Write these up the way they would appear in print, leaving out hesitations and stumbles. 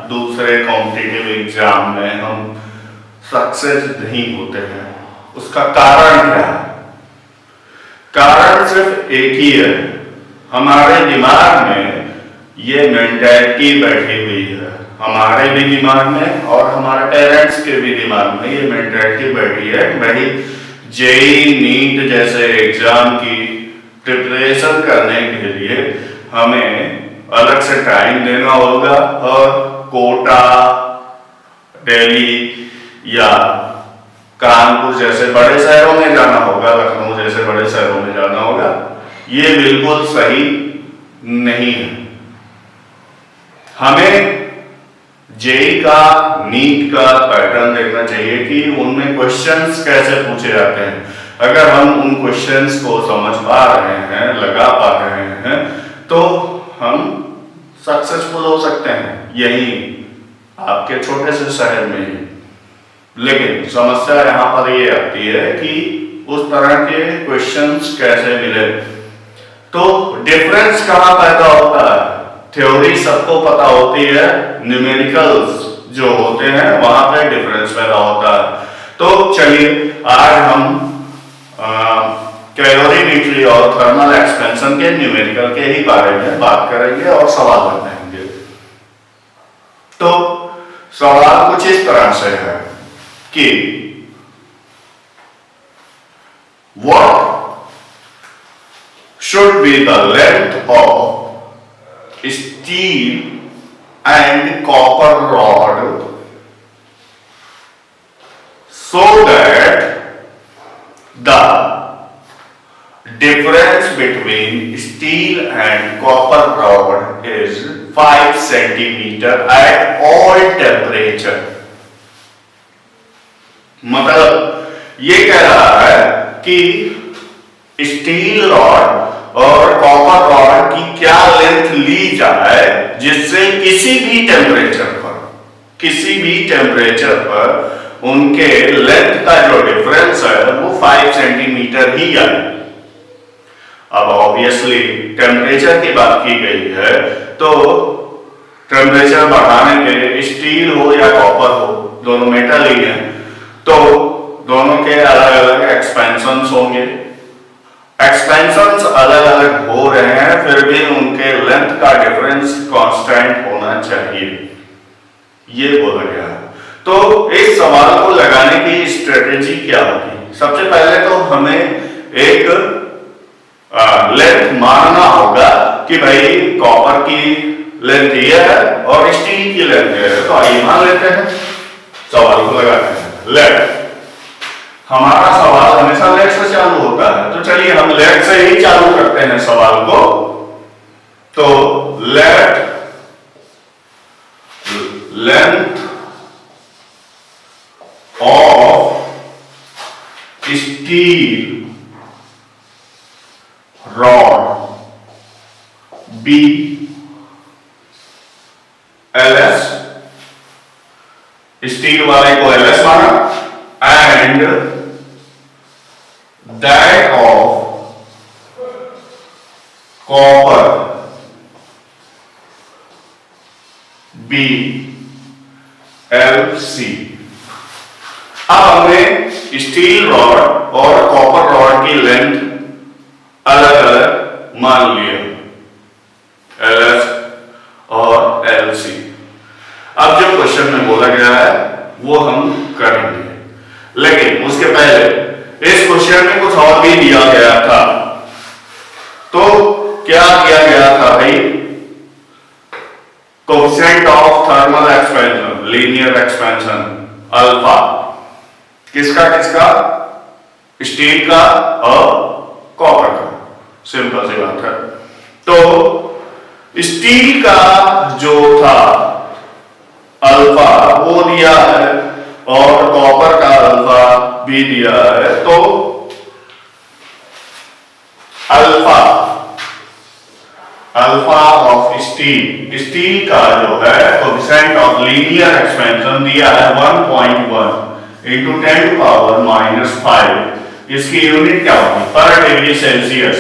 दूसरे competitive exam में हम सक्सेस नहीं होते हैं, उसका कारण क्या है? कारण सिर्फ एक ही है, हमारे दिमाग में ये मेंटालिटी बैठी हुई है, हमारे भी दिमाग में और हमारे पेरेंट्स के भी दिमाग में ये मेंटालिटी बैठी है कि भाई जेई नीट जैसे एग्जाम की प्रिपरेशन करने के लिए हमें अलग से टाइम देना होगा और कोटा, दिल्ली या कानपुर जैसे बड़े शहरों में जाना होगा, लखनऊ जैसे बड़े शहरों में जाना होगा। ये बिल्कुल सही नहीं है। हमें जेई का, नीट का पैटर्न देखना चाहिए कि उनमें क्वेश्चंस कैसे पूछे जाते हैं। अगर हम उन क्वेश्चंस को समझ पा रहे हैं, लगा पा रहे हैं, तो हम सक्सेसफुल हो सकते हैं यही आपके छोटे से शहर में ही। लेकिन समस्या यहाँ पर ये आती है कि उस तरह के क्वेश्चंस कैसे मिले। तो डिफरेंस कहाँ पैदा होता है? थ्योरी सबको पता होती है, न्यूमेरिकल्स जो होते हैं वहां पे डिफरेंस पैदा होता है। तो चलिए आज हम कैलोरीमेट्री और थर्मल एक्सपेंशन के न्यूमेरिकल के ही बारे में बात करेंगे और सवाल बनाएंगे। तो सवाल कुछ इस तरह से है कि what should be the length of steel and copper rod so that the difference between steel and copper rod is 5 centimeter at all temperature। मतलब ये कह रहा है कि स्टील रॉड और कॉपर रॉड की क्या लेंथ ली जाए जिससे किसी भी टेम्परेचर पर उनके लेंथ का जो डिफरेंस है वो 5 सेंटीमीटर ही आए। अब ऑब्वियसली टेम्परेचर की बात की गई है, तो टेम्परेचर बढ़ाने के स्टील हो या कॉपर हो, दोनों मेटल ही है, तो दोनों के अलग अलग एक्सपेंशंस होंगे। एक्सपेंशंस अलग अलग हो रहे हैं, फिर भी उनके लेंथ का डिफरेंस कांस्टेंट होना चाहिए, ये बोला गया है। तो इस सवाल को लगाने की स्ट्रेटेजी क्या होगी? सबसे पहले तो हमें एक लेंथ मानना होगा कि भाई कॉपर की लेंथ ये है और स्टील की लेंथ ये है, तो आइए मान लेते हैं, सवाल को लगाते हैं। लेट, हमारा सवाल हमेशा लेट से चालू होता है, तो चलिए हम लेट से ही चालू करते हैं सवाल को। तो let length of steel rod be LS, steel वाले को LS माना, and that of copper be LC। अब हमने स्टील रॉड और कॉपर रॉड की लेंथ अलग अलग मान लिया, LS और LC। अब जो क्वेश्चन में बोला गया है वो हम करेंगे, लेकिन उसके पहले इस क्वेश्चन में कुछ और भी दिया गया था। तो क्या किया गया था भाई? Coefficient of thermal expansion, linear expansion alpha, किसका किसका? स्टील का और कॉपर का। सिंपल सी बात है। तो स्टील का जो था अल्फा वो दिया है और कॉपर का अल्फा भी दिया है। तो अल्फा ऑफ स्टील का जो है कोएफिशिएंट ऑफ लीनियर एक्सपेंशन दिया है 1.1 इंटू 10⁻⁵। इसकी यूनिट क्या होगी? पर डिग्री सेल्सियस,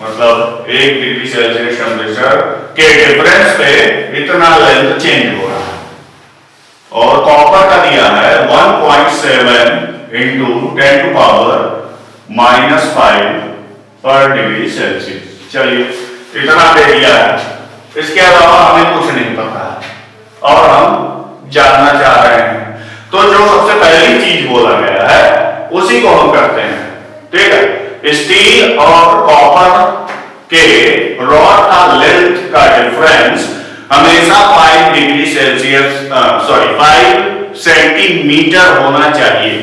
मतलब 1 डिग्री सेल्सियस टेम्परेचर के डिफरेंस पे लेंथ चेंज हो रहा है। और कॉपर का दिया है 1.7 इंटू 10⁻⁻5 पर डिग्री सेल्सियस। चलिए इतना दे दिया है, इसके अलावा हमें कुछ नहीं पता है और हम जानना चाह रहे हैं, तो जो सबसे पहली चीज बोला गया है उसी को हम करते हैं। ठीक है, स्टील और कॉपर के रॉड का लेंथ का डिफरेंस हमेशा 5 डिग्री सेल्सियस 5 सेंटीमीटर होना चाहिए।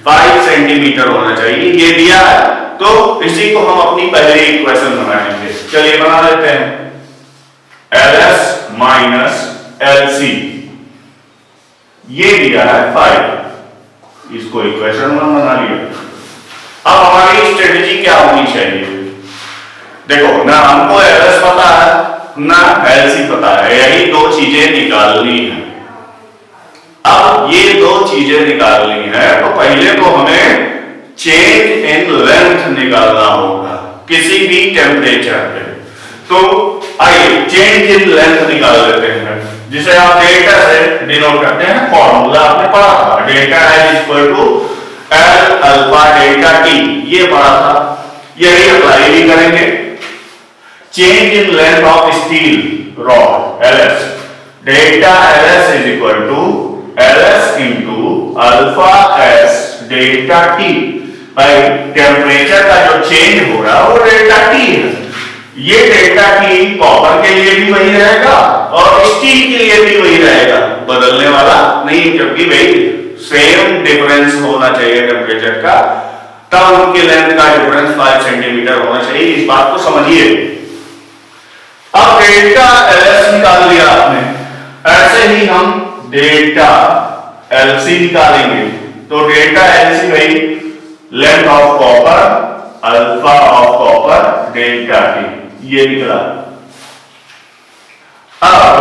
5 सेंटीमीटर होना चाहिए, ये दिया है, तो इसी को हम अपनी पहली इक्वेशन बनाएंगे। चलिए बना लेते हैं। LS माइनस LC ये दिया है 5, इसको इक्वेशन 1 बना लिया। अब हमारी स्ट्रेटेजी क्या होनी चाहिए? देखो, ना हमको LS पता है ना LC पता है, यही दो चीजें निकालनी है। अब ये दो चीजें निकालनी है तो पहले तो हमें चेंज इन लेंथ निकालना होगा किसी भी टेम्परेचर पे। तो आइए चेंज इन लेंथ निकाल लेते हैं, जिसे आप डेल्टा से डिनोट करते हैं। फॉर्मूला आपने पढ़ा था, delta L equal to L alpha delta T, ये पढ़ा था, यही अप्लाई भी करेंगे। Change in length of steel rod LS, delta LS is equal to LS into alpha S delta T। भाई टेम्परेचर का जो चेंज हो रहा है वो डेल्टा T है। ये डेल्टा T कॉपर के लिए भी वही रहेगा और स्टील के लिए भी वही रहेगा, बदलने वाला नहीं, क्योंकि भाई सेम डिफरेंस होना चाहिए टेम्परेचर का, तब उनके लेंथ का डिफरेंस 5 सेंटीमीटर होना चाहिए। इस बात को समझिए। अब डेल्टा LS निकाल लिया आपने, ऐसे ही हम डेल्टा LC निकालेंगे। तो डेल्टा LC भाई length of copper alpha of copper delta T, ये निकला। अब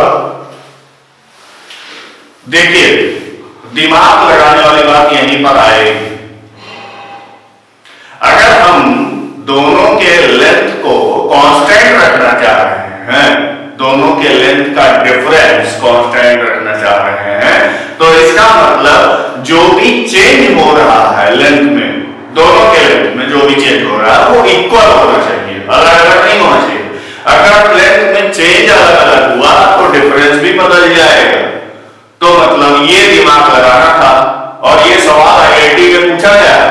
देखिए, दिमाग लगाने वाली बात यहीं पर आएगी। अगर हम दोनों के लेंथ को कांस्टेंट रखना चाह रहे हैं, दोनों के लेंथ का डिफरेंस कांस्टेंट रखना चाह रहे हैं, तो इसका मतलब जो भी चेंज हो रहा है लेंथ में, दोनों के लेंथ में जो भी चेंज हो रहा है वो इक्वल होना चाहिए, अलग अलग नहीं होना चाहिए। अगर लेंथ में चेंज अलग अलग हुआ तो डिफरेंस भी बदल जाएगा। तो मतलब ये दिमाग लगाना था, और ये सवाल IIT में पूछा गया है,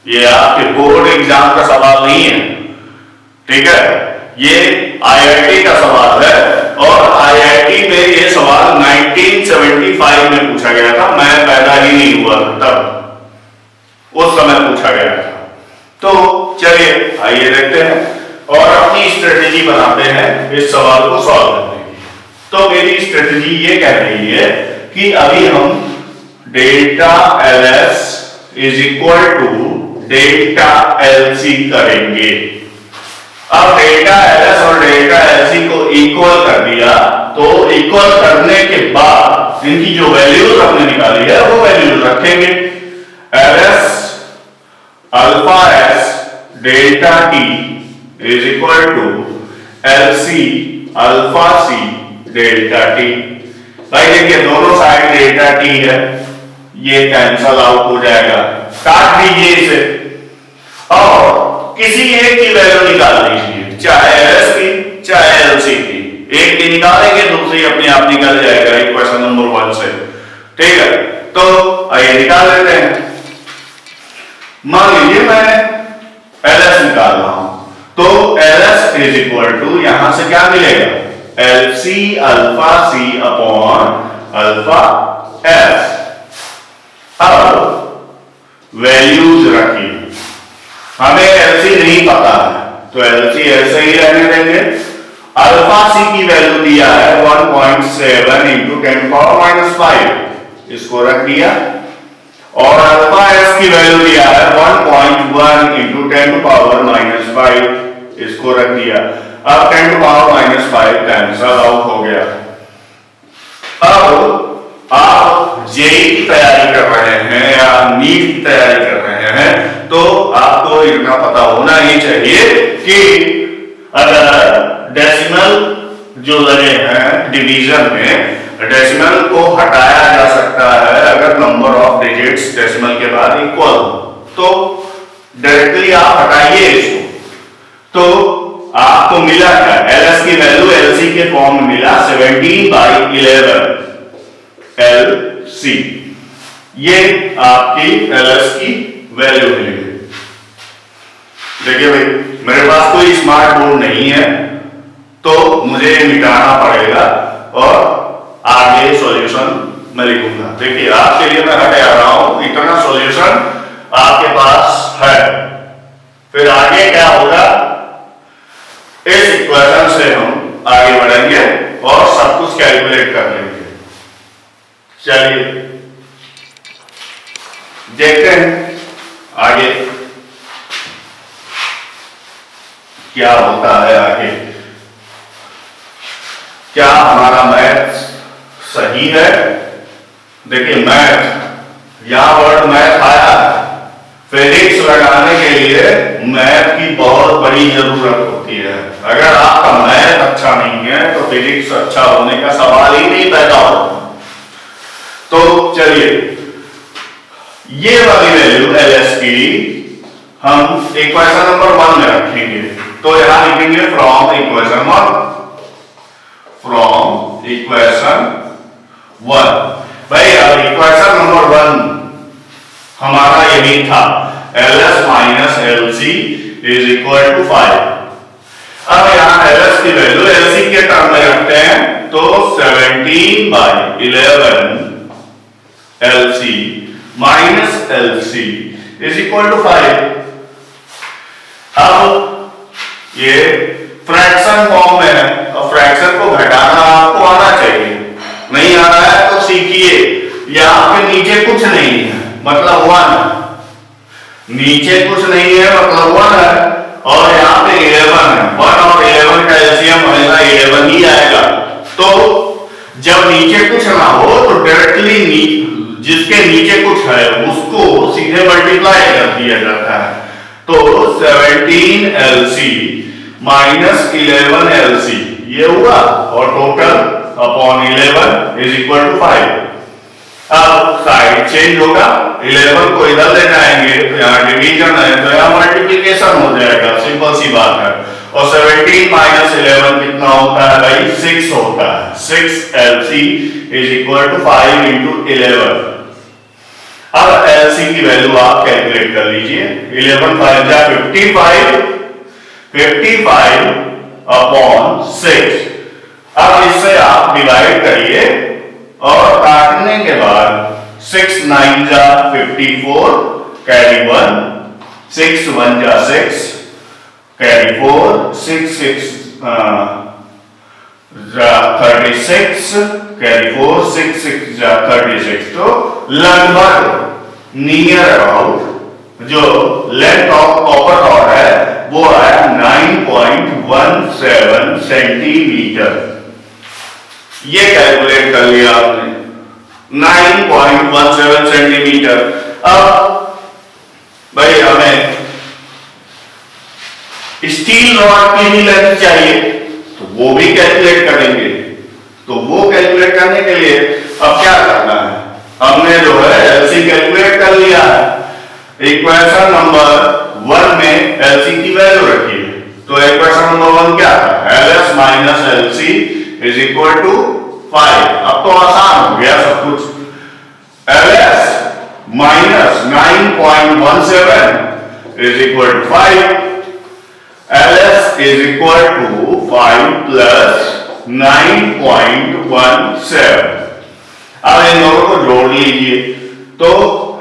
ये आपके बोर्ड एग्जाम का सवाल नहीं है। ठीक है, ये IIT का सवाल है और IIT में ये सवाल 1975 में पूछा गया था। मैं पैदा ही नहीं हुआ था तब, उस समय पूछा गया था। तो चलिए आइए देखते हैं और अपनी स्ट्रेटेजी बनाते हैं इस सवाल को सॉल्व करने की। तो मेरी स्ट्रेटेजी ये कह रही है कि अभी हम delta LS is equal to delta LC करेंगे। अब डेल्टा LS और डेल्टा LC को इक्वल कर दिया, तो इक्वल करने के बाद इनकी जो वैल्यूज हमने निकाली है वो वैल्यूज रखेंगे। LS alpha S delta T is equal to LC alpha C delta T। भाई देखिए, दोनों साइड डेल्टा T है, ये कैंसल आउट हो जाएगा, काट दीजिए इसे और किसी एक की वैल्यू निकाल लीजिए, चाहे LS की चाहे LC की। एक की निकालेंगे, दूसरी अपने आप निकल जाएगा इक्वेशन नंबर 1 से। ठीक है, तो आइए निकाल लेते हैं। मान लीजिए मैं LS निकाल रहा हूं, तो LS इज इक्वल टू यहां से क्या मिलेगा, LC alpha C upon alpha S। अब वैल्यूज रखिए, हमें LC नहीं पता है तो LC ऐसे ही रहने देंगे। अल्फा C की वैल्यू दिया है 1.7 इंटू 10⁻⁻5, इसको रख दिया, और अल्फा S की वैल्यू दिया है 1.1 इंटू 10⁻⁻5, इसको रख दिया। अब 10⁻⁻5 कैंसल आउट हो गया। अब आप जेईई की तैयारी कर रहे हैं या नीट की तैयारी कर रहे हैं, तो आपको इतना पता होना ही चाहिए कि अगर डेसिमल जो लगे हैं डिवीजन में, डेसिमल को हटाया जा सकता है अगर नंबर ऑफ डिजिट्स डेसिमल के बाद इक्वल हो। तो डायरेक्टली आप हटाइए इसको, तो आपको मिला क्या, एलएस की वैल्यू एलसी के फॉर्म में मिला 17/11 एलसी, ये आपकी एलएस की वैल्यू मिली। देखिए भाई, मेरे पास कोई स्मार्ट बोर्ड नहीं है तो मुझे मिटाना पड़ेगा और आगे सॉल्यूशन मैं लिखूंगा। देखिए आपके लिए मैं हटा रहा हूं, इतना सॉल्यूशन आपके पास है। फिर आगे क्या होगा, इस इक्वेशन से हम आगे बढ़ेंगे और सब कुछ कैलकुलेट कर लेंगे। चलिए देखते हैं आगे क्या होता है। आगे क्या हमारा मैथ सही है? देखिए मैथ, यहां वर्ड मैथ आया है, फिजिक्स लगाने के लिए मैथ की बहुत बड़ी जरूरत होती है। अगर आपका मैथ अच्छा नहीं है तो फिजिक्स अच्छा होने का सवाल ही नहीं पैदा होता। तो चलिए ये वाली वैल्यू एलएस की हम इक्वेशन नंबर 1 में रखेंगे। तो यहां लिखेंगे फ्रॉम इक्वेशन 1। भाई अब इक्वेशन नंबर 1 हमारा यही था, LS minus LC is equal to 5। अब यहां एलएस की वैल्यू एलसी के टर्म में रखते हैं, तो 17/11 LC minus LC is equal to 5। अब ये फ्रैक्शन फॉर्म में है, और फ्रैक्शन को घटाना आपको आना चाहिए, नहीं आ रहा है तो सीखिए। यहां पे नीचे कुछ नहीं है मतलब 1, नीचे कुछ नहीं है मतलब 1 है, और यहाँ पे 11 है। 1 और 11 का एलसीएम हमेशा 11 ही आएगा। तो जब नीचे कुछ ना हो तो डायरेक्टली जिसके नीचे कुछ है उसको सीधे मल्टीप्लाई कर दिया जाता है। तो 17LC माइनस 11LC ये हुआ, और total upon 11 is equal to 5। अब साइड चेंज होगा, 11 को इधर ले जाएंगे तो यहाँ डिवीजन है तो यहाँ मल्टीप्लिकेशन हो जाएगा, सिंपल सी बात है। और 17 माइनस 11 कितना होता है भाई, 6 होता है। 6LC is equal to 5 into 11। अब LC की वैल्यू आप कैलकुलेट कर लीजिए, 11 5 जा 55 अपॉन 6। अब इससे आप डिवाइड करिए और काटने के बाद 6 9 जा 54 कैरी 1, 6 1 जा 6 कैरी 4, 6 6 जा 36 कैरी 4, 6 6 जा 36। तो लगभग नियर अबाउट जो लेंथ ऑफ कॉपर रॉड है वो है 9.17 सेंटीमीटर। ये कैलकुलेट कर लिया आपने 9.17 सेंटीमीटर। अब भाई हमें स्टील रॉड की भी लेंथ चाहिए तो वो भी कैलकुलेट करेंगे। तो वो कैलकुलेट करने के लिए अब क्या करना है, हमने जो है एलसी कैलकुलेट कर लिया है। इक्वेशन नंबर 1 में एलसी की वैल्यू रखी है। तो इक्वेशन नंबर 1 क्या था, LS minus LC is equal to 5। अब तो आसान हो गया सब कुछ। LS minus 9.17 is equal to 5। LS is equal to 5 plus 9.17। अब इन दोनों को जोड़ लीजिए तो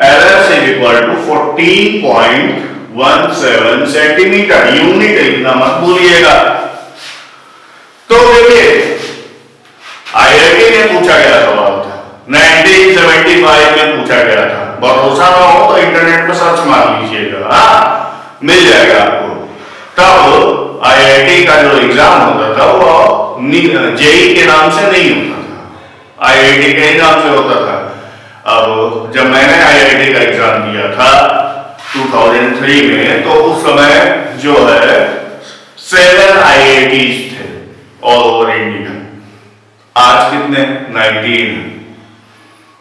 LS is equal to 14.17 centimetre. Unit इतना मत भूलिएगा। तो देखिए आईआईटी में पूछा गया सवाल था, 1975 में पूछा गया था। भरोसा ना हो तो इंटरनेट पर सर्च मार लीजिएगा, हाँ मिल जाएगा आपको। तब आईआईटी का जो एग्जाम होता था वो जेई के नाम से नहीं होता था, आईआईटी के नाम से होता था। अब जब मैंने आईआईटी का एग्जाम दिया था 2003 में, तो उस समय जो है 7 आईआईटीज थे ऑल ओवर इंडिया। आज कितने 19,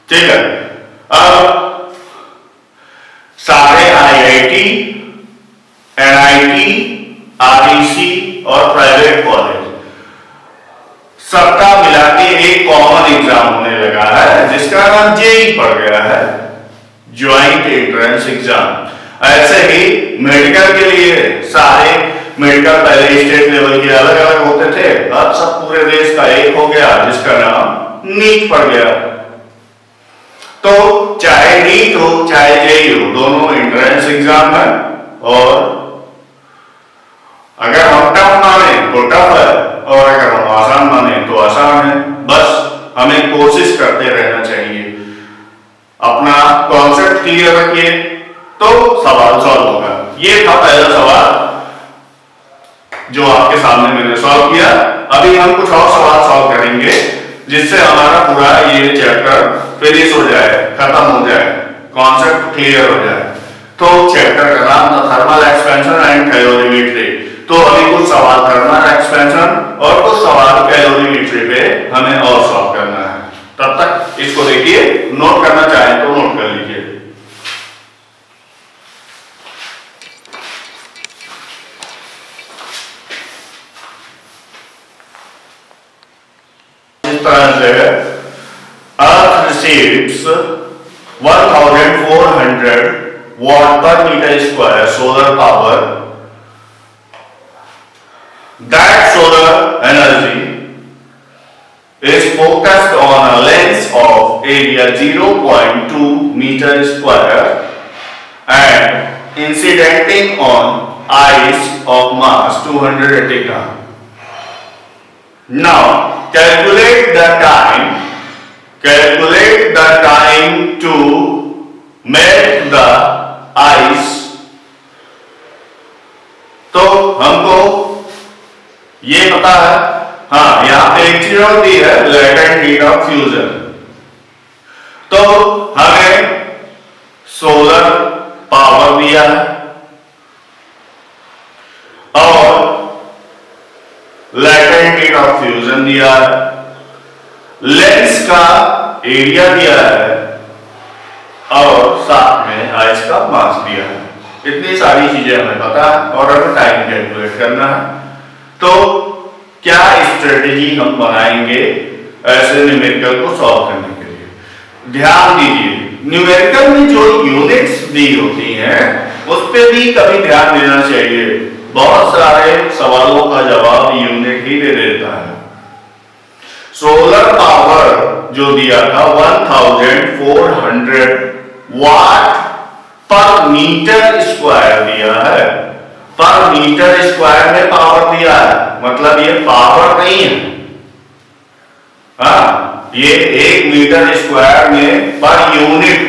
ठीक है। अब सारे आईआईटी, एनआईटी, आरईसी और प्राइवेट कॉलेज सबका मिला के एक कॉमन एग्जाम होने लगा है जिसका नाम जेईई पड़ गया है, ज्वाइंट एंट्रेंस एग्जाम। ऐसे ही मेडिकल के लिए सारे मेडिकल पहले स्टेट लेवल के अलग अलग होते थे, अब सब पूरे देश का एक हो गया जिसका नाम नीट पड़ गया। तो चाहे नीट हो चाहे जेईई हो, दोनों एंट्रेंस एग्जाम है और अगर हम टफ माने तो टफ है और अगर हम आसान माने तो आसान है। बस हमें कोशिश करते रहना चाहिए, अपना कॉन्सेप्ट क्लियर रखिए तो सवाल सॉल्व होगा। ये था पहला सवाल जो आपके सामने मैंने सॉल्व किया। अभी हम कुछ और सवाल सॉल्व करेंगे जिससे हमारा पूरा ये चैप्टर फिनिश हो जाए, खत्म हो जाए, कॉन्सेप्ट क्लियर हो जाए। तो चैप्टर का नाम था थर्मल एक्सपेंशन एंड कैलोरीमेट्री। तो अभी कुछ सवाल थर्मल एक्सपेंशन और कुछ सवाल कैलोरीमेट्री पे हमें और सॉल्व करना है। तब तक इसको देखिए, नोट करना चाहें तो नोट कर लीजिए। इस तरह से अर्थ receives 1400 watt per meter square solar power. That solar energy is focused on a lens of area 0.2 meter square and incidenting on ice of mass 280 gram. Now calculate the time to melt the ice. तो हमको ये पता है, हाँ यहां पे एक चीज होती है लेटेंट हीट ऑफ फ्यूजन। तो हमें सोलर पावर दिया है और लेटेंट हीट ऑफ फ्यूजन दिया है, लेंस का एरिया दिया है और साथ में आइस का मास दिया है। इतनी सारी चीजें हमें पता है और हमें टाइम कैलकुलेट करना है। तो क्या स्ट्रेटेजी हम बनाएंगे ऐसे न्यूमेरिकल को सॉल्व करने के लिए? ध्यान दीजिए, न्यूमेरिकल में जो यूनिट्स दी होती हैं उस पर भी कभी ध्यान देना चाहिए। बहुत सारे सवालों का जवाब यूनिट ही दे देता है। सोलर पावर जो दिया था 1400 वाट पर मीटर स्क्वायर दिया है। पर मीटर स्क्वायर में पावर दिया है, मतलब ये पावर नहीं है, हाँ ये 1 मीटर स्क्वायर में पर यूनिट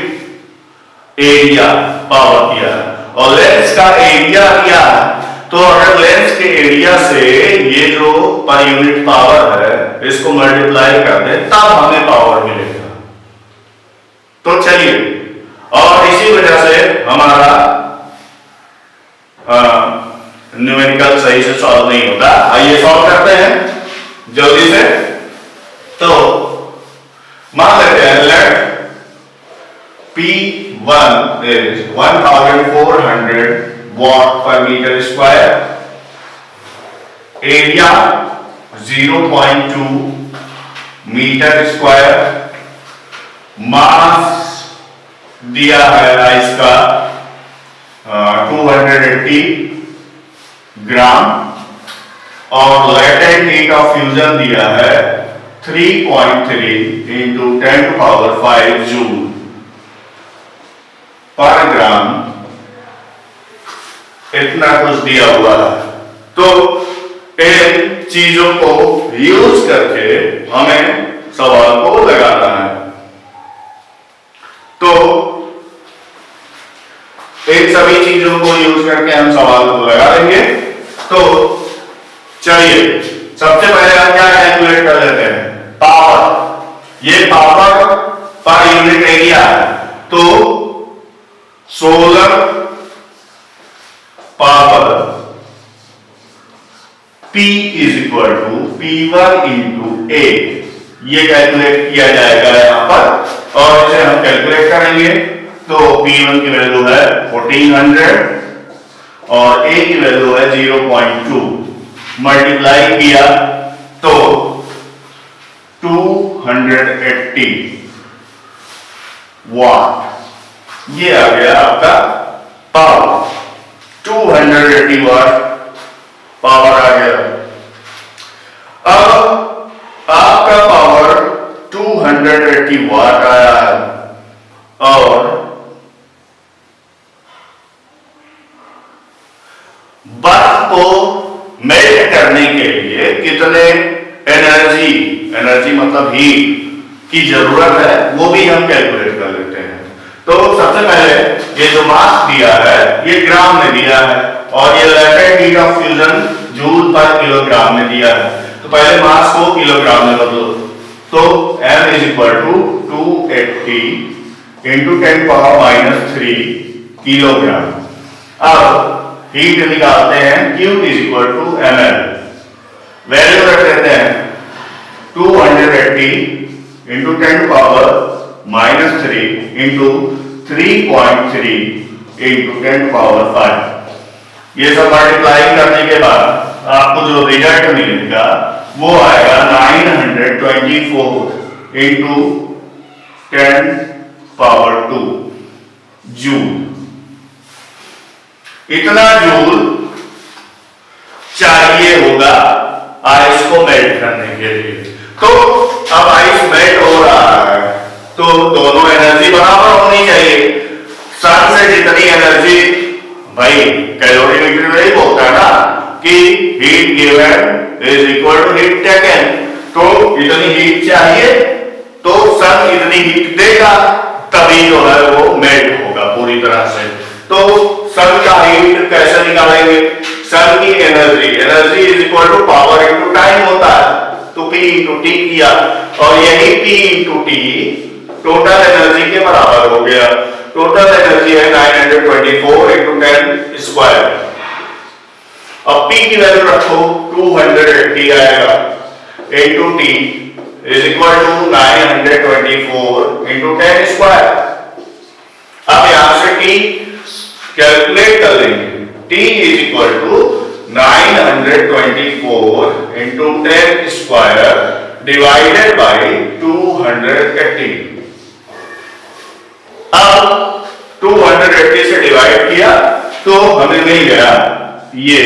एरिया पावर दिया है और लेंस का एरिया दिया है। तो अगर लेंस के एरिया से ये जो पर यूनिट पावर है इसको मल्टीप्लाई कर दे तब हमें पावर मिलेगा। तो चलिए, और इसी वजह से हमारा न्यूमेरिकल सही से सॉल्व नहीं होता। आइए सॉल्व करते हैं जल्दी से। तो मान लेते हैं let P1 is 1400 watt per meter square, area 0.2 metre square, mass दिया है आइस का 280 ग्राम और लेटेंट हीट ऑफ फ्यूजन दिया है 3.3 इंटू 10⁵ जूल पर ग्राम। इतना कुछ दिया हुआ है। तो इन चीजों को यूज करके हमें सवाल को लगाना है। तो इन सभी चीजों को यूज करके हम सवाल को लगा देंगे। तो चलिए सबसे पहले हम क्या कैलकुलेट कर लेते हैं? पावर। ये पावर पर यूनिट एरिया है, तो solar power P is equal to P1 into A ये कैलकुलेट किया जाएगा यहाँ पर और इसे हम कैलकुलेट करेंगे। तो P1 की वैल्यू है 1400 और A की वैल्यू है 0.2, मल्टीप्लाई किया तो 280 वाट, ये आ गया आपका पावर। 280 वाट पावर आ गया। अब आपका पावर 280 वाट आया है और बर्फ को मेल्ट करने के लिए कितने एनर्जी मतलब हीट की जरूरत है वो भी हम कैलकुलेट कर लेते हैं। तो सबसे पहले ये जो मास दिया है ये ग्राम में दिया है और ये latent heat of fusion joule पर किलोग्राम में दिया है। तो पहले मास को किलोग्राम में बदलो। तो m is equal to 280 into 10⁻³ kilogram. अब हीट निकालते हैं, Q is equal to ml, value रख देते हैं 280 इंटू 10⁻³ इंटू 3.3 इंटू 10⁵। ये सब मल्टीप्लाई करने के बाद आपको जो रिजल्ट मिलेगा वो आएगा 924 इंटू 10⁻² जूल। इतना जूल चाहिए होगा आइस को मेल्ट करने के लिए। तो अब आइस मेल्ट हो रहा है तो दोनों एनर्जी बराबर होनी चाहिए। सन से जितनी एनर्जी, भाई कैलोरीमीटर में ही बोलता है ना कि heat given is equal to heat taken, तो इतनी हीट चाहिए तो सन इतनी हीट देगा तभी जो है वो मेल्ट होगा पूरी तरह से। तो सन का हीट कैसे निकालेंगे? सन की energy is equal to power into time होता है, तो P इंटू टी किया और यही P into T total energy के बराबर हो गया। टोटल एनर्जी है 924 इंटू 10 स्क्वायर। अब P की वैल्यू रखो 280 आएगा into T is equal to 924 into 10 square. अब यहां से T कैलकुलेट कर लेंगे। T is equal to 924 into 10 square divided by 280। अब 280 से डिवाइड किया तो हमें मिल गया ये।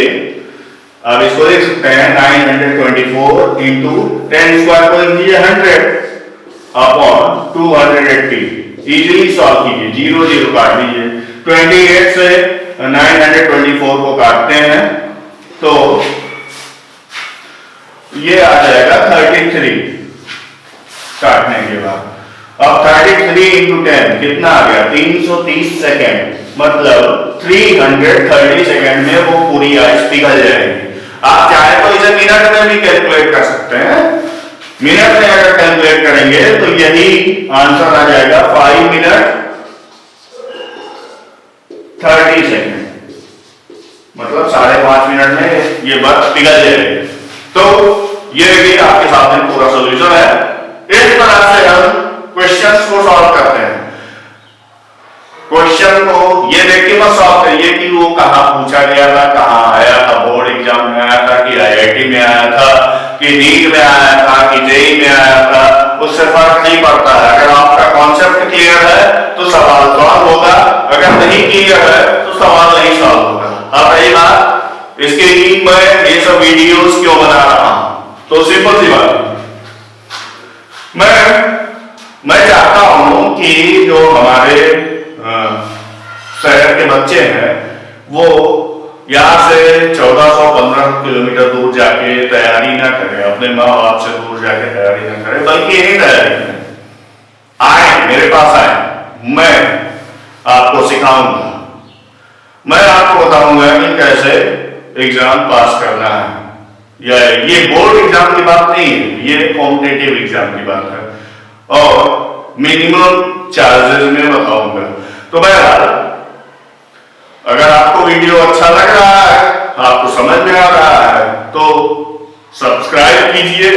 अब इसको देख सकते हैं 924 इंटू 10 स्क्वायर को लिख दीजिए 100 अपॉन 280। इजीली सॉल्व कीजिए, 0 0 काट दीजिए। 28 से 924 को काटते हैं तो ये आ जाएगा 33 काटने के बाद। अब 33 इंटू 10 कितना आ गया? 330 सेकेंड, मतलब 330 सेकेंड में वो पूरी आइस पिघल जाएगी। आप चाहे तो इसे मिनट में भी कैलकुलेट कर सकते हैं। मिनट में अगर कैलकुलेट करेंगे तो यही आंसर आ जाएगा 5 मिनट 30 सेकेंड, मतलब 5.5 मिनट में ये बर्फ पिघल जाएगी। तो ये देखिए आपके सामने पूरा सॉल्यूशन है। इस तरह से हम क्वेश्चंस को सॉल्व करते हैं। क्वेश्चन को ये देख के मत सॉल्व करिए कि वो कहां पूछा गया था, कहां आया था, बोर्ड एग्जाम में आया था कि IIT में आया था कि नीट में आया था कि JEE में आया था, उससे फर्क नहीं पड़ता है। अगर आपका कॉन्सेप्ट क्लियर है तो सवाल सॉल्व होगा, अगर नहीं क्लियर है तो सवाल नहीं सॉल्व होगा। अब रही बात इसके कि मैं ये सब वीडियोस क्यों बना रहा हूं, तो सिंपल सी बात, मैं चाहता हूं कि जो हमारे शहर के बच्चे हैं वो यहां से 1415 किलोमीटर दूर जाके तैयारी ना करें, अपने माँ बाप से दूर जाके तैयारी ना करें, बल्कि यही तैयारी करें। आए मेरे पास आए, मैं आपको सिखाऊंगा, मैं आपको बताऊंगा कि कैसे एग्जाम पास करना है। या ये बोर्ड एग्जाम की बात नहीं है, ये कॉम्पिटिटिव एग्जाम की बात है और मिनिमम चार्जेस में बताऊंगा। तो बहरहाल अगर आपको वीडियो अच्छा लग रहा है, आपको समझ में आ रहा है, तो सब्सक्राइब कीजिए,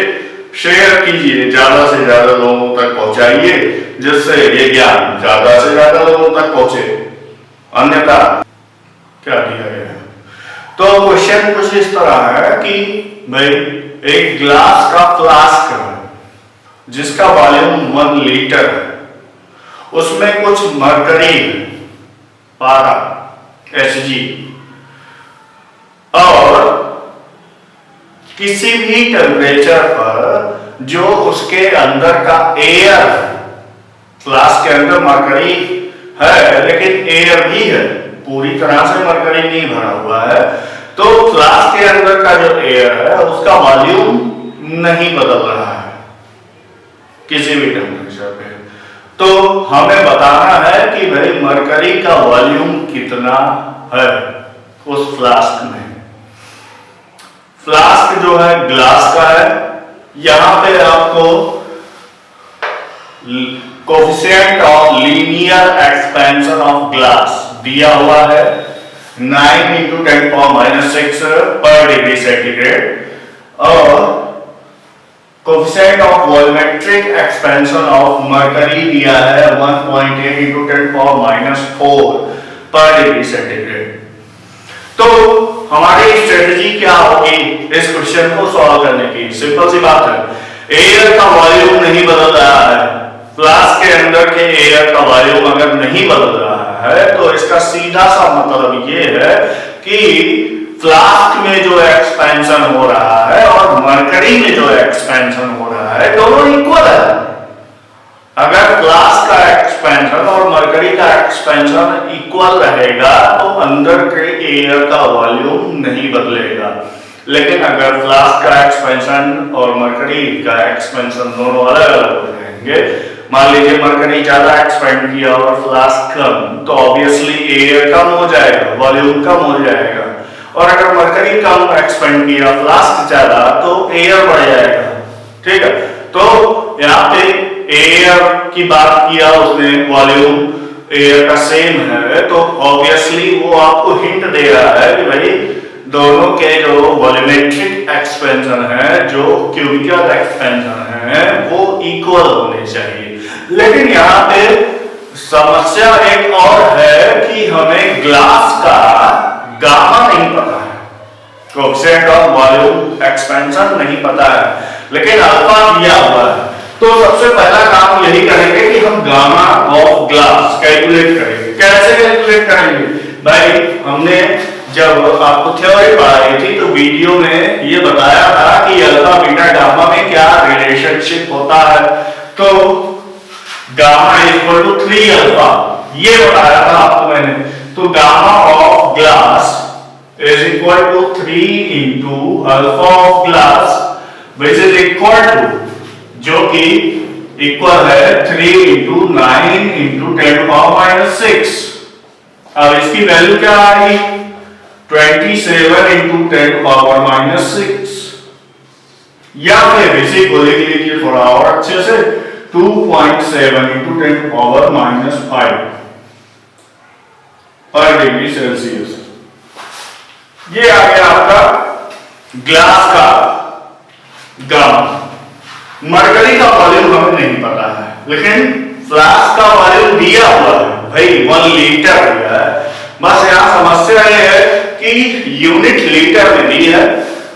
शेयर कीजिए, ज्यादा से ज्यादा लोगों तक पहुंचाइए, जिससे ये ज्ञान ज्यादा से ज्यादा लोगों तक पहुंचे। अन्यथा क्या किया गया? तो क्वेश्चन कुछ इस तरह है कि भाई एक ग्लास का फ्लास्क है जिसका वॉल्यूम 1 लीटर है, उसमें कुछ मरकरी है, पारा Hg, और किसी भी टेम्परेचर पर जो उसके अंदर का एयर, फ्लास्क के अंदर मरकरी है लेकिन एयर भी है, पूरी तरह से मरकरी नहीं भरा हुआ है, तो फ्लास्क के अंदर का जो एयर है उसका वॉल्यूम नहीं बदल रहा है किसी भी टेम्परेचर पे। तो हमें बताना है कि भाई मरकरी का वॉल्यूम कितना है उस फ्लास्क में। फ्लास्क जो है ग्लास का है, यहां पे आपको coefficient of linear expansion of glass दिया हुआ है 9 × 10⁻⁶ पर डिग्री सेंटीग्रेड, और coefficient of volumetric expansion of mercury दिया है 1.8 × 10⁻⁴ पर डिग्री सेंटीग्रेड। तो हमारी स्ट्रेटजी क्या होगी इस क्वेश्चन को सॉल्व करने की? सिंपल सी बात है, एयर का वॉल्यूम नहीं बदल रहा है, फ्लास्क के अंदर के एयर का वॉल्यूम अगर नहीं बदल रहा है तो इसका सीधा सा मतलब ये है कि फ्लास्क में जो एक्सपेंशन हो रहा है और मरकरी में जो एक्सपेंशन हो रहा है दोनों इक्वल है। अगर फ्लास्क का एक्सपेंशन और मरकरी का एक्सपेंशन इक्वल रहेगा तो अंदर के एयर का वॉल्यूम नहीं बदलेगा, लेकिन अगर फ्लास्क का एक्सपेंशन और मरकरी का एक्सपेंशन दोनों अलग अलग हो जाएंगे, मान लीजिए मरकरी ज्यादा एक्सपेंड किया और फ्लास्क कम, तो ऑब्वियसली एयर कम हो जाएगा, वॉल्यूम कम हो जाएगा, और अगर मरकरी कम एक्सपेंड किया फ्लास्क ज्यादा तो एयर बढ़ जाएगा। ठीक है, तो यहाँ पे एयर की बात किया उसने, वॉल्यूम एयर का सेम है, तो ऑब्वियसली वो आपको हिंट दे रहा है कि भाई दोनों के जो वॉल्यूमेट्रिक एक्सपेंशन है, जो क्यूबिकल एक्सपेंशन है, वो इक्वल होने चाहिए। लेकिन यहाँ पे समस्या एक और है कि हमें ग्लास का गामा नहीं पता है, कोएफिशिएंट ऑफ वॉल्यूम एक्सपेंशन नहीं पता है, लेकिन अल्फा दिया हुआ है। तो सबसे पहला काम यही करेंगे कि हम गामा ऑफ ग्लास कैलकुलेट करेंगे। कैसे कैलकुलेट करेंगे भाई? हमने जब आपको थ्योरी पढ़ाई थी तो वीडियो में ये बताया था कि अल्फा बीटा गामा में क्या रिलेशनशिप होता है। तो गामा इक्वल टू 3 अल्फा, ये बताया था आपको मैंने। तो gamma of glass is equal to 3 into alpha of glass, which is equal to, जो कि इक्वल है 3 इंटू 9 इंटू 10⁻⁶। अब इसकी वैल्यू क्या आएगी? 27 इंटू 10⁻⁶, या फिर इसी को लिख लीजिए थोड़ा और अच्छे से, 2.7 इंटू 10⁻⁵ पर डिग्री सेल्सियस। ये आ गया आपका ग्लास का गामा। मरकरी का वॉल्यूम हमें नहीं पता है, लेकिन फ्लास्क का वॉल्यूम दिया हुआ है भाई, 1 लीटर दिया है। बस यहाँ समस्या ये है कि यूनिट लीटर में दी है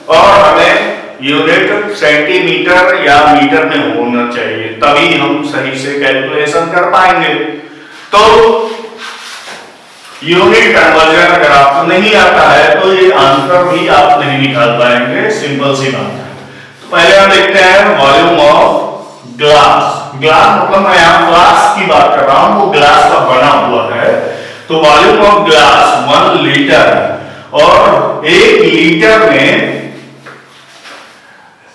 और हमें यूनिट सेंटीमीटर या मीटर में होना चाहिए, तभी हम सही से कैलकुलेशन कर पाएंगे। तो यूनिट कन्वर्जन अगर आपको नहीं आता है तो ये आंसर भी आप नहीं निकाल पाएंगे, सिंपल सी बात है। तो पहले हम देखते हैं वॉल्यूम ऑफ ग्लास। ग्लास मतलब मैं यहाँ ग्लास की बात कर रहा हूं, वो ग्लास का बना हुआ है। तो वॉल्यूम ऑफ ग्लास 1 लीटर है और 1 लीटर में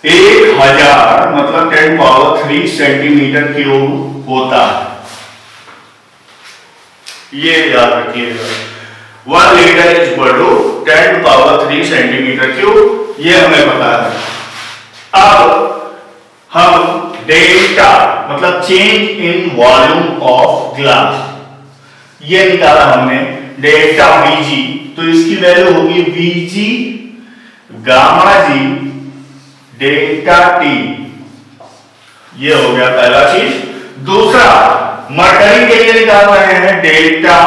1000 मतलब 10⁻³ सेंटीमीटर क्यूब होता है। ये याद रखिएगा, 1 litre is equal to 10⁻³ centimetre cube, ये हमें पता है। अब हम डेल्टा मतलब change in volume of glass ये निकाला हमने, डेल्टा Vg, तो इसकी वैल्यू होगी Vg gamma g delta T ये हो गया पहला चीज। दूसरा, मरकरी के लिए निकाल रहे हैं delta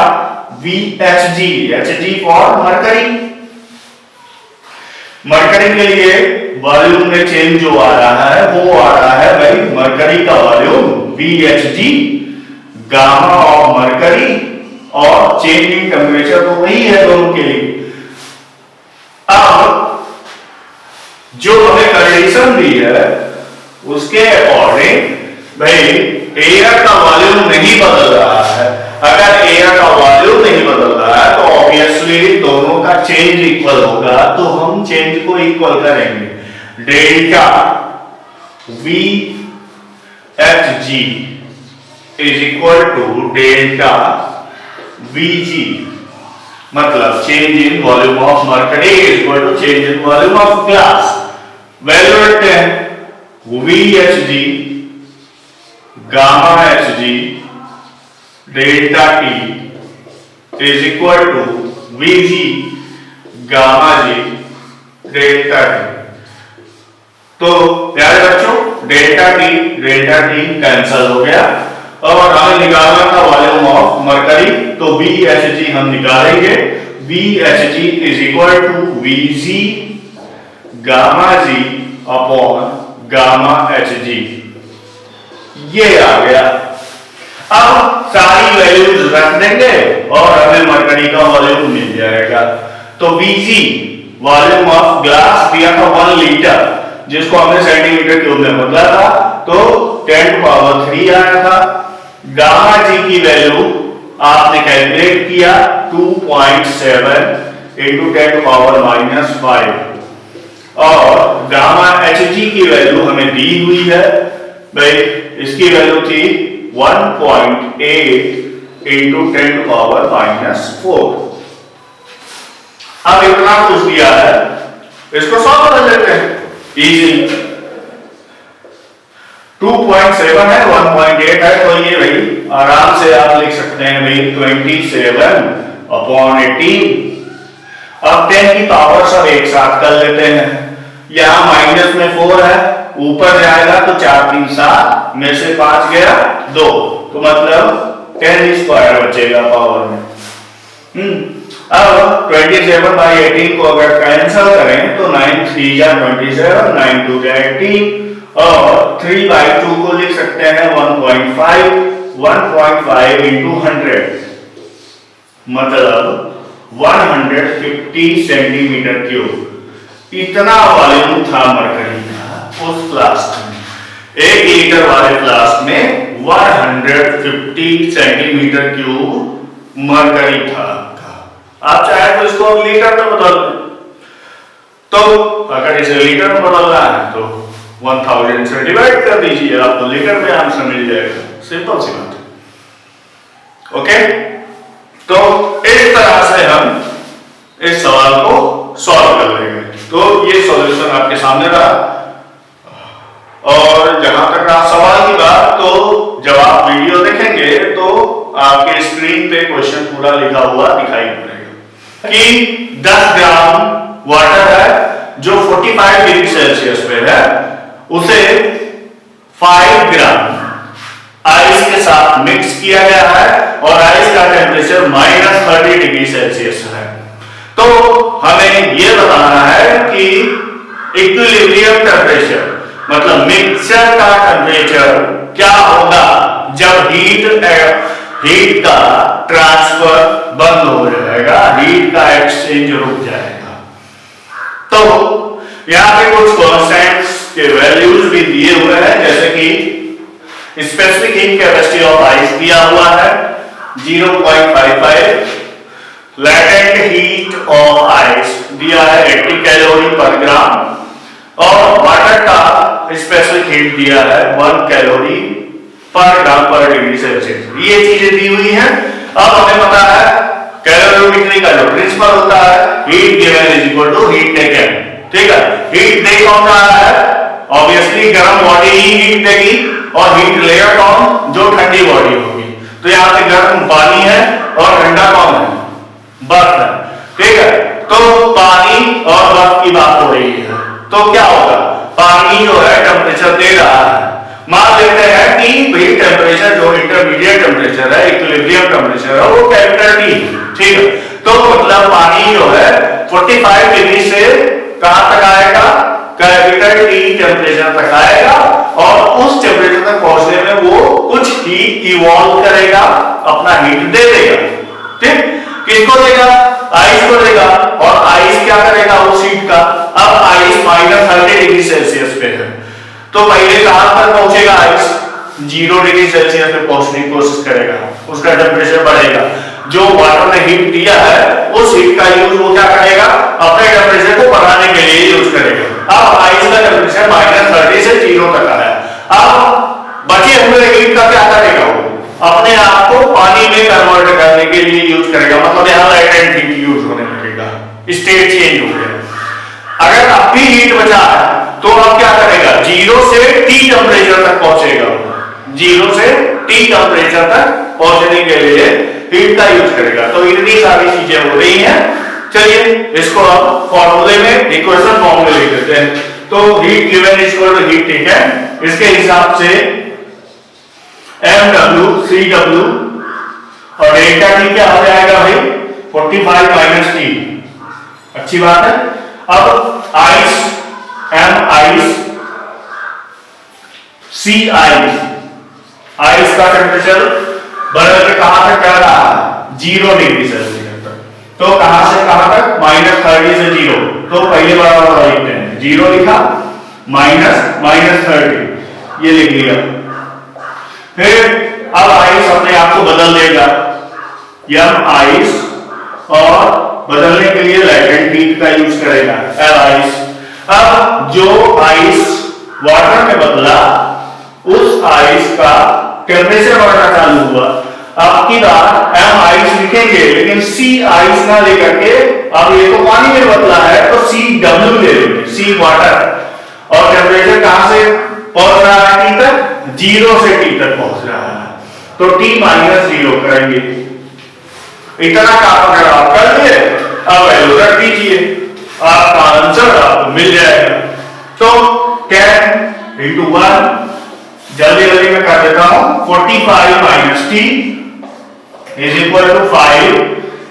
VHG, HG for mercury. Mercury के लिए वॉल्यूम में चेंज जो आ रहा है वो आ रहा है भाई मरकरी का volume VHG, gamma of mercury, और चेंज इन टेम्परेचर तो वही है दोनों के लिए। अब जो हमें कंडीशन दी है उसके अकॉर्डिंग भाई एयर का वॉल्यूम नहीं बदल रहा है। अगर एयर का वॉल्यूम नहीं बदल रहा है तो ऑब्वियसली दोनों का चेंज इक्वल होगा, तो हम चेंज को इक्वल करेंगे। Delta VHG is equal to delta VG, मतलब change in volume of mercury is equal to change in volume of glass. Value रखते हैं VHG gamma HG delta T is equal to VG gamma G delta T। तो प्यारे बच्चों delta T cancel हो गया और हमें निकालना था वॉल्यूम ऑफ मरकरी, तो VHG हम निकालेंगे। VHG is equal to VG gamma G upon gamma HG, ये आ गया। अब सारी वैल्यूज रख देंगे और हमें मरकरी का वॉल्यूम मिल जाएगा। तो VG वॉल्यूम ऑफ ग्लास दिया था 1 लीटर, जिसको हमने सेंटीमीटर क्यूब में बदला था, तो 10⁻³ आया था। गामा G की वैल्यू आपने कैलकुलेट किया 2.7 इंटू 10⁻⁻5, और गामा HG की वैल्यू हमें दी हुई है भाई, इसकी वैल्यू थी 1.8 इंटू 10⁻⁻4। अब इतना कुछ दिया है, इसको सॉल्व कर लेते हैं इजीली। 2.7 है, 1.8 है, तो ये भाई आराम से आप लिख सकते हैं भाई 27/18। अब 10 की पावर सब एक साथ कर लेते हैं। यहां माइनस में 4 है, ऊपर जाएगा तो 4 3 7 में से 5 गया 2, तो मतलब 10 स्क्वायर बचेगा पावर में। अब 27/18 को अगर कैंसिल करें तो 9 3 जा 27, 9 2 जा 18, और 3/2 को लिख सकते हैं 1.5 इंटू 100, मतलब 150 सेंटीमीटर क्यूब। इतना वॉल्यूम था मरकरी का उस फ्लास्क में। 1 लीटर वाले फ्लास्क में 150 सेंटीमीटर क्यूब मरकरी था। आप चाहे तो इसको लीटर में बदल दें, तो अगर इसे लीटर में बदलना है तो 1000 से डिवाइड कर दीजिए, आपको लीटर में आंसर मिल जाएगा। सिंपल सी बात है। ओके, तो इस तरह से हम इस सवाल को सॉल्व कर लेंगे। तो ये सॉल्यूशन आपके सामने रहा, और जहां तक आप सवाल की बात, तो जब आप वीडियो देखेंगे तो आपके स्क्रीन पे क्वेश्चन पूरा लिखा हुआ दिखाई पड़ेगा कि 10 ग्राम वाटर है जो 45 डिग्री सेल्सियस पे है, उसे 5 ग्राम आइस के साथ मिक्स किया गया है और आइस का टेम्परेचर -30 डिग्री सेल्सियस है। तो हमें यह बताना है कि इक्विलिब्रियम टेम्परेचर, मतलब मिक्सचर का टेम्परेचर क्या होगा जब हीट का ट्रांसफर बंद हो जाएगा, हीट का एक्सचेंज रुक जाएगा। तो यहां पे कुछ कांस्टेंट्स के वैल्यूज भी दिए हुए हैं, जैसे कि specific heat capacity of ice दिया हुआ है 0.55, लैटेंट हीट ऑफ आइस दिया है 80 कैलोरी पर ग्राम, और वाटर का स्पेसिफिक हीट दिया है 1 कैलोरी पर ग्राम पर डिग्री सेल्सियस। ये चीजें दी हुई हैं। अब हमें पता है कैलोरीमेट्री का जो प्रिंसिपल होता है, heat given is equal to heat taken. ठीक है, हीट दे कौन रहा है? ऑब्वियसली गर्म बॉडी ही हीट देगी, और हीट लेयर कौन? जो ठंडी बॉडी होगी। तो यहां पे गर्म पानी है और ठंडा कौन है? बर्फ है। ठीक है, तो पानी और बर्फ की बात हो रही है, तो क्या होगा? पानी जो है टेम्परेचर दे रहा है, मान लेते हैं कि भाई टेम्परेचर जो इंटरमीडिएट टेम्परेचर है, इक्विलिब्रियम टेम्परेचर है, वो कैपिटल टी, ठीक है। तो मतलब पानी जो है 45 डिग्री से कहां तक आएगा, कैपिटल टी टेम्परेचर तक आएगा, और उस टेम्परेचर तक पहुंचने में वो कुछ हीट इवॉल्व करेगा, अपना हीट दे देगा, ठीक। किसको देगा, आइस को देगा, और आइस क्या करेगा उस हीट का। अब आइस -30 डिग्री सेल्सियस पे है, तो पहले कहां तक पहुंचेगा आइस, 0 डिग्री सेल्सियस पे पहुंचने की कोशिश करेगा, उसका टेम्परेचर बढ़ेगा। जो वाटर ने हीट दिया है उस हीट का यूज वो क्या करेगा, अपने टेम्परेचर को बढ़ाने के लिए यूज करेगा। अब आइस का टेम्परेचर -30 से 0 तक आया, अब बचे हुए हीट का क्या करेगा, वो अपने आप को पानी में कन्वर्ट करने के लिए यूज करेगा, मतलब यहां लैटेंट हीट यूज होने लगेगा, स्टेट चेंज हो गया। अगर अब भी हीट बचा है तो अब क्या करेगा, 0 से T टेम्परेचर तक पहुंचेगा, 0 से T टेम्परेचर तक पहुंचने के लिए हीट का यूज करेगा। तो इतनी सारी चीजें हो रही हैं। चलिए इसको हम फॉर्मूले में, इक्वेशन फॉर्म में लिख देते हैं। तो heat given equal to heat, ठीक है। इसके हिसाब से MW CW और डेल्टा T क्या हो जाएगा भाई, 45 माइनस T, अच्छी बात है। अब ice, M ice, C ice, ice का टेम्परेचर बढ़ के कहां तक जा रहा है, 0 डिग्री सेल्सियस तक। तो कहां से कहां तक, -30 से 0, तो पहले बराबर लिखते हैं, 0 लिखा, -30 ये लिख लिया। फिर अब आइस अपने आप को बदल देगा, M आइस, और बदलने के लिए लैटेंट हीट का यूज करेगा, L आइस। अब जो आइस वाटर में बदला उस आइस का टेम्परेचर बढ़ना चालू हुआ। अब की बार M आइस लिखेंगे, लेकिन C आइस ना लेकर के, अब ये तो पानी में बदला है तो CW ले लेंगे, C वाटर, और टेम्परेचर कहां से पहुंच रहा है, T तक, 0 से T तक पहुंच रहा है, तो T -0 करेंगे। इतना काम अगर आप कर लिए, अब वैल्यू रख दीजिए, आपका आंसर आपको मिल जाएगा। तो 10 into 1, जल्दी जल्दी मैं कर देता हूं, 45 minus T is equal to 5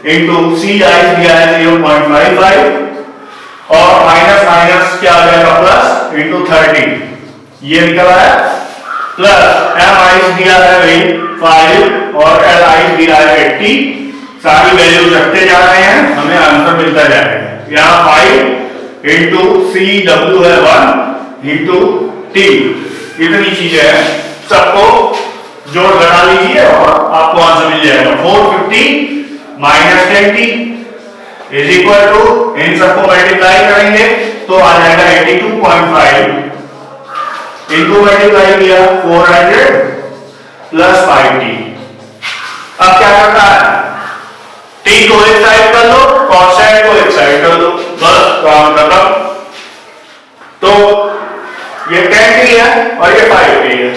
into C ice दिया है 0.55, और माइनस माइनस क्या आ जाएगा प्लस, इंटू 30, ये निकला है, प्लस M आइस दिया है भाई 5 और L आइस दिया है 80, सारी वैल्यू रखते जा रहे हैं, हमें आंसर मिलता जाएगा। यहाँ 5 इंटू CW है 1 इंटू T, इतनी चीजें हैं, सबको जोड़ घटा लीजिए और आपको आंसर मिल जाएगा। 450 minus 10T is equal to, इन सबको मल्टीप्लाई करेंगे तो आ जाएगा 82.5 इनटू मल्टीप्लाई किया 400 प्लस 5T। अब क्या करना है, T को एक साइड कर लो, कॉन्स्टेंट को एक साइड कर लो, बस काम खत्म। तो ये 10T है और ये 5T है,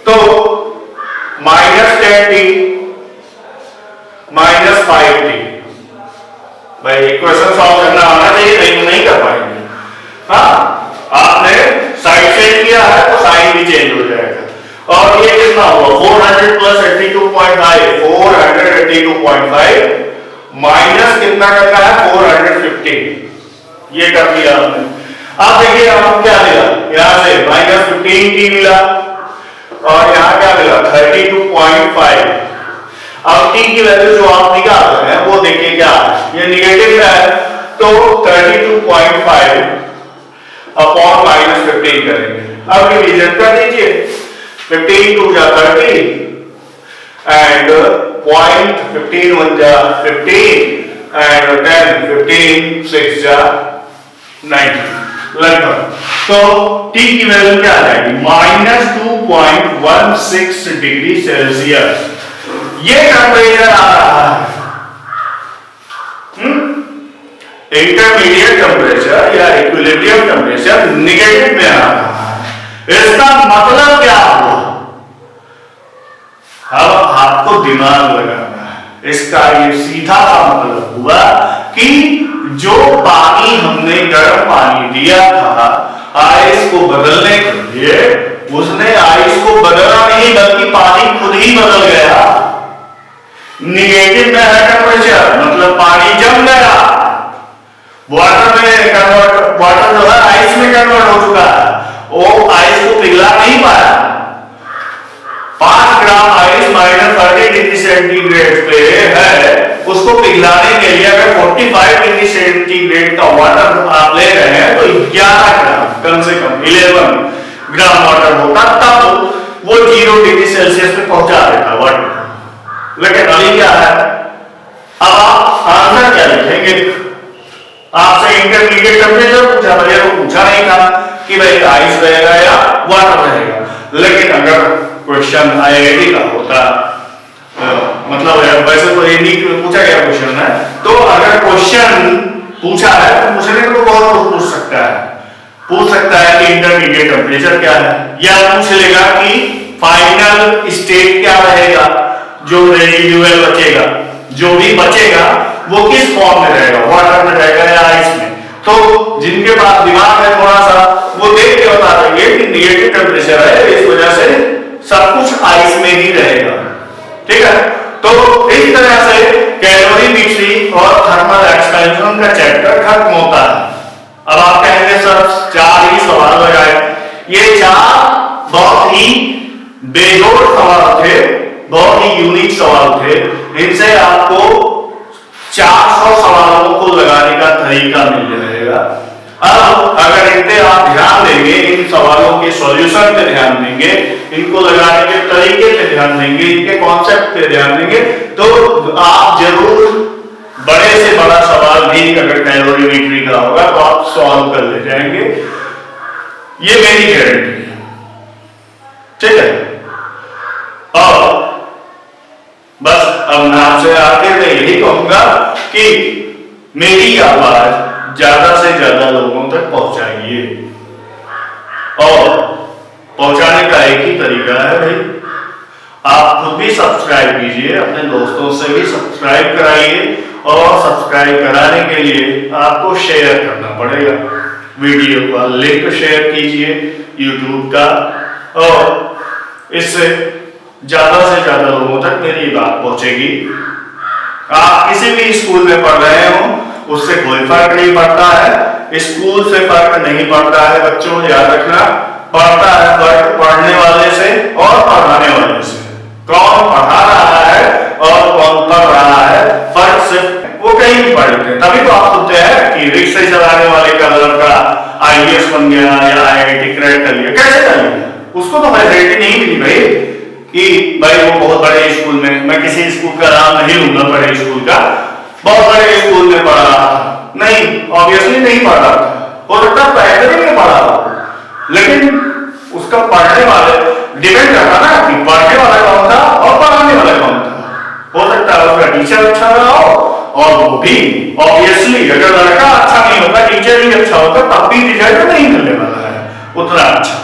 तो -10T माइनस 5T, भाई इक्वेशन सॉल्व करना आना चाहिए, नहीं कर पाएंगे। हाँ, आपने साइड चेंज किया है तो साइन भी चेंज हो जाएगा। और ये कितना हुआ, 400 प्लस 82.5, 482.5 माइनस कितना करना है, 450, ये कर दिया हमने। अब देखिए आपको क्या मिला, यहां से -15T मिला और यहां क्या मिला 32.5। अब T की वैल्यू जो आप निकाल रहे हैं वो देखिए क्या है, ये निगेटिव है, तो 32.5 अपॉन -15 करेंगे। अब डिवीजन कर दीजिए, 15 2 जा 30 एंड 0.15 1 जा 15 एंड 10 15 6 जा 90 लगभग। तो T की वैल्यू क्या आ जाएगी, -2.16 डिग्री सेल्सियस। ये टेम्परेचर आ रहा है, इंटरमीडिएट टेम्परेचर या इक्विलिब्रियम टेम्परेचर निगेटिव में आ रहा है। इसका मतलब क्या हुआ, अब आपको दिमाग लगाना है। इसका ये सीधा सा मतलब हुआ कि जो पानी हमने गर्म पानी दिया था आइस को बदलने के लिए, उसने आइस को बदला नहीं बल्कि पानी खुद ही बदल गया। निगेटिव में है टेम्परेचर, मतलब पानी जम गया, वाटर जो है आइस में कन्वर्ट हो चुका है, वो आइस को पिघला नहीं पाया। 5 ग्राम आइस -30 डिग्री सेंटीग्रेड पे है, उसको पिघलाने के लिए अगर 45 डिग्री सेंटीग्रेड का वाटर आप ले रहे हैं तो 11 ग्राम, कम से कम 11 ग्राम वाटर होता, तब वो 0 डिग्री सेल्सियस पे पहुंचा देता वाटर। लेकिन अभी क्या है, अब आप आंसर क्या लिखेंगे? आपसे इंटरमीडिएट टेम्परेचर पूछा था, ये तो पूछा नहीं था कि भाई आइस रहेगा या वाटर रहेगा। लेकिन अगर क्वेश्चन आईआईटी का होता, मतलब वैसे तो ये नहीं पूछा गया क्वेश्चन है, तो अगर क्वेश्चन पूछा है तो पूछने को तो बहुत कुछ पूछ सकता है। पूछ सकता है कि इंटरमीडिएट टेम्परेचर क्या है, या पूछ लेगा कि फाइनल स्टेट क्या रहेगा, जो रेजिडुअल बचेगा, जो भी बचेगा वो किस फॉर्म में रहेगा, वाटर में रहेगा या आइस में। तो जिनके पास दिमाग है थोड़ा सा, वो देख के बता देंगे कि निगेटिव टेम्परेचर है, इस वजह से सब कुछ आइस में ही रहेगा। ठीक है, तो इस तरह से कैलोरीमेट्री और थर्मल एक्सपेंशन का चैप्टर खत्म होता है। अब आप कहेंगे सर 4 ही सवाल लगाए, ये 4 बहुत ही बेजोड़ सवाल थे, बहुत ही यूनिक सवाल थे। इनसे आपको 400 सवालों को लगाने का तरीका मिल जाएगा। अब अगर इनसे आप ध्यान देंगे, इन सवालों के सॉल्यूशन पे ध्यान देंगे, इनको लगाने के तरीके पे ध्यान देंगे, इनके कॉन्सेप्ट पे ध्यान देंगे, तो आप जरूर बड़े से बड़ा सवाल भी अगर कैलोरीमेट्री का होगा तो आप सॉल्व कर ले जाएंगे, ये मेरी गारंटी है। ठीक है, और बस अब मैं आपसे आखिर में यही कहूंगा कि मेरी आवाज ज्यादा से ज्यादा लोगों तक पहुंचाइए, और पहुंचाने का एक ही तरीका है भाई, आप खुद भी सब्सक्राइब कीजिए, अपने दोस्तों से भी सब्सक्राइब कराइए, और सब्सक्राइब कराने के लिए आपको शेयर करना पड़ेगा, वीडियो का लिंक शेयर कीजिए YouTube का, और इससे ज्यादा से ज्यादा लोगों तक मेरी बात पहुंचेगी। आप किसी भी स्कूल में पढ़ रहे हो उससे कोई फर्क नहीं पड़ता है, स्कूल से फर्क नहीं पड़ता है, बच्चों याद रखना, पड़ता है फर्क पढ़ने वाले से और पढ़ाने वाले से। कौन पढ़ा रहा है और कौन पढ़ रहा है, फर्क सिर्फ वो कहीं भी पढ़ते हैं। तभी तो आप सुनते हैं कि रिक्शा चलाने वाले का लड़का IAS बन गया या IIT क्रैक कर लिया। कैसे कर लिया? उसको तो फैसिलिटी नहीं मिली भाई कि भाई वो बहुत बड़े स्कूल में, मैं किसी स्कूल का नाम नहीं लूंगा, बड़े स्कूल का, बहुत बड़े स्कूल में पढ़ा रहा था, नहीं, ऑब्वियसली नहीं पढ़ रहा था, हो सकता है प्राइमरी में पढ़ा रहा, लेकिन उसका पढ़ने वाले डिपेंड करता ना कि पढ़ने वाला कौन था और पढ़ाने वाला कौन था। हो सकता है उसका टीचर अच्छा रहा हो, और वो भी ऑब्वियसली अगर लड़का अच्छा नहीं होता, टीचर भी अच्छा होता, तब भी रिजल्ट नहीं मिलने वाला है उतना अच्छा।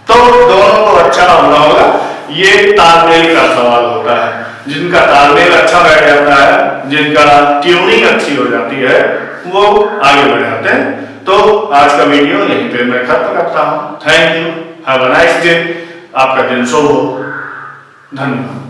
तो दोनों को अच्छा होना होगा, ये तालमेल का सवाल होता है। जिनका तालमेल अच्छा बैठ जाता है, जिनका ट्यूनिंग अच्छी हो जाती है, वो आगे बढ़ जाते हैं। तो आज का वीडियो यहीं पे मैं खत्म करता हूं। Thank you, have a nice day, आपका दिन शुभ हो, धन्यवाद।